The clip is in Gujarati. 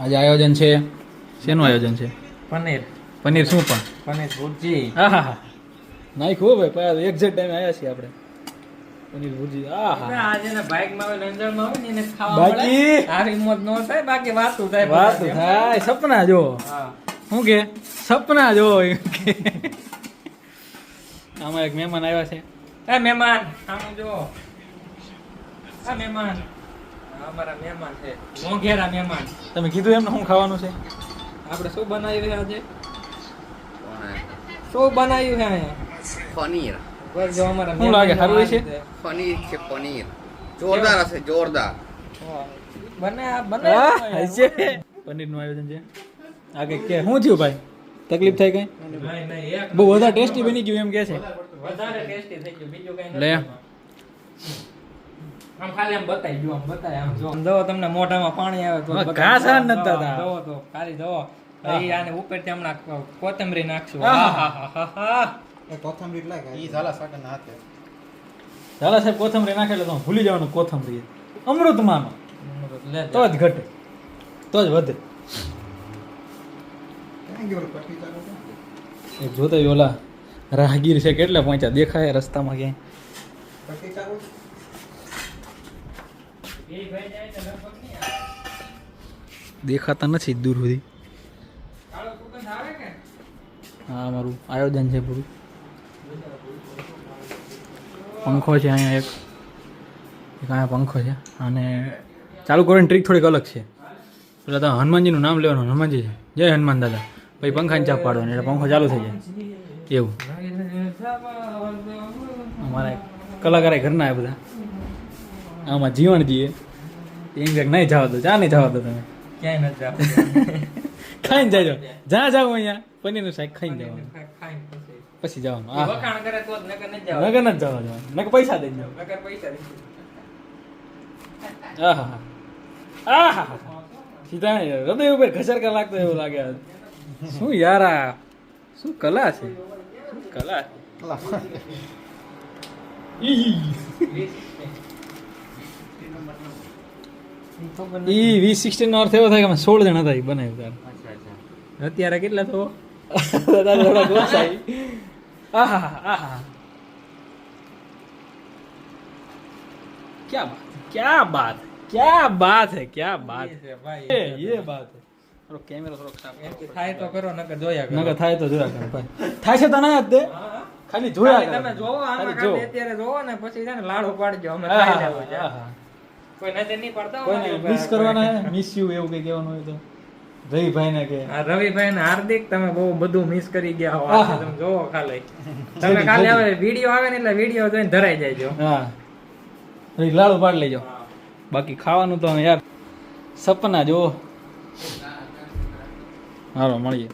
આજે આયોજન છે, શેનું આયોજન છે? પનીર. પનીર શું પણ? પનીર ભુરજી. હા હા હા, નાખ્યું ભાઈ, પણ એક્ઝેક્ટ ટાઈમે આવ્યા છીએ આપણે. પનીર ભુરજી. હા હા, આજે ને બાઇક માં આવે લંજરમાં આવે ને એને ખાવા બાકી મળે. હારી મોજ નો થાય, બાકી વાતું થાય. વાત થાય, સપના જો. હા. શું કે સપના જો એમ કે. આમાં એક મહેમાન આવ્યા છે. એ મહેમાન આમ જો. આ મહેમાન અમારા મહેમાન છે, મોંઘેરા મહેમાન. તમે કીધું એમને શું ખાવાનું છે? આપણે શું બનાવ્યું છે આજે? શું બનાવ્યું છે અહીંયા? પનીર. બસ જો અમારા શું લાગે, સારું હોય છે? પનીર છે, પનીર જોરદાર હશે, જોરદાર. બને પનીરનું આયોજન છે. આ કઈ કે શું થયું ભાઈ, તકલીફ થાય કઈ? નહીં એક બહુ વધારે ટેસ્ટી બની ગયું એમ કે છે. વધારે ટેસ્ટી થઈ ગયું, બીજું કઈ લે. નથી. આમ ખાલી આમ બતાઈ ગયો, આમ બતાય આમ જો. આમ દવો તમને મોઢામાં પાણી આવે તો હવે બતાય. ઘાસ આ નથી થતા. દવો તો ખાલી દવો. અહીં આને ઉપરથી હમણાં કોથમરી નાખશું. આહાહાહા. કોથમરી લાગે ઈ ઝાલા સાગર ના હાથે ઝાલા સાહેબ કોથમરી નાખે એટલે તમે ભૂલી જવાનું કોથમરી અમૃત માનો લે તો જ ઘટે, તો જ વધે. ક્યાં ગયો પટ્ટી ચાલુ છે? એક જોતો ઓલા રાહગીર છે, કેટલા પહોંચ્યા દેખાય રસ્તામાં ક્યાંય? પટ્ટી ચાલુ છે? બે ભાઈ જાય તો લગભગ નહીં આવે. દેખાતા નથી દૂર સુધી. કાળો સુગંધ આવે કે? હા, અમારું આયોજન છે પૂરું. પંખો છે અહીંયા એક અહીંયા પંખો છે, અને ચાલુ કરવાની ટ્રીક થોડીક અલગ છે. પેલા તો હનુમાનજીનું નામ લેવાનું, હનુમાનજી છે, જય હનુમાન દાદા, પછી પંખાની ચાપ પાડવાની એટલે પંખો ચાલુ થઈ જાય એવું. અમારા કલાકાર ઘરના એ બધા. આમાં જીવણજી એમ કે નહીં જવા દો, ચા નહીં જવા દો, તમે ક્યાંય નથી જવું. ખાઈને જાજો, જ્યાં જાવ અહીંયા પનીરનું શાક ખાઈને જવાનું, ખાઈને પછી. પછી જવાનું. ઈ વખાણ કરે તો જ, નકર નથી જવાનું. નગર નથી જવા જવાનું, નકર પૈસા દઈ જાવ. નકર પૈસા દીધું. આહા આહા, સીધા હૃદય ઉપર ઘસરકા લાગતો એવું લાગે. શું યાર, આ શું કલા છે, શું કલા છે. ઈ V16 નો અર્થ એવો થાય કે અમે 16 જણા હતા ઈ બનાવ્યું તાર. અત્યારે કેટલા થવો? થોડા ગોસાઈ. આહા આહા, क्या बात, क्या बात है, क्या बात है, છે ભાઈ. ये बात है. થોડો કેમેરો થોડો સાફ એમ કે થાય તો કરો, નકર જોયા કરો. નકર થાય તો જોયા કર ભાઈ. થાય છે તો ના જ દે, હા. ખાલી જોયા ખાલી કર. તમે જોવો, આમાં ખાલી ખાલી જો. અત્યારે જોવો ને પછી છે ને લાડુ પાડજો, અમે આહા, ખાઈ લેવું છે. આહા. કોઈ નજર નહીં પડતા કોઈને મિસ કરવાના હે, મિસ યુ એવું કઈ કહેવાનું હોય તો રવિભાઈ ને કે આ રવિભાઈ ને હાર્દિક, તમે બહુ બધું મિસ કરી ગયા હો. આહા. તમે જોવો ખાલી. તમે ખાલી હવે વિડીયો આવે ને એટલે વિડીયો જોઈને ધરાઈ જાયજો. હા, પછી લાડુ પાડ લેજો. બાકી ખાવાનું તો યાર સપના જો. હાલો મળીએ.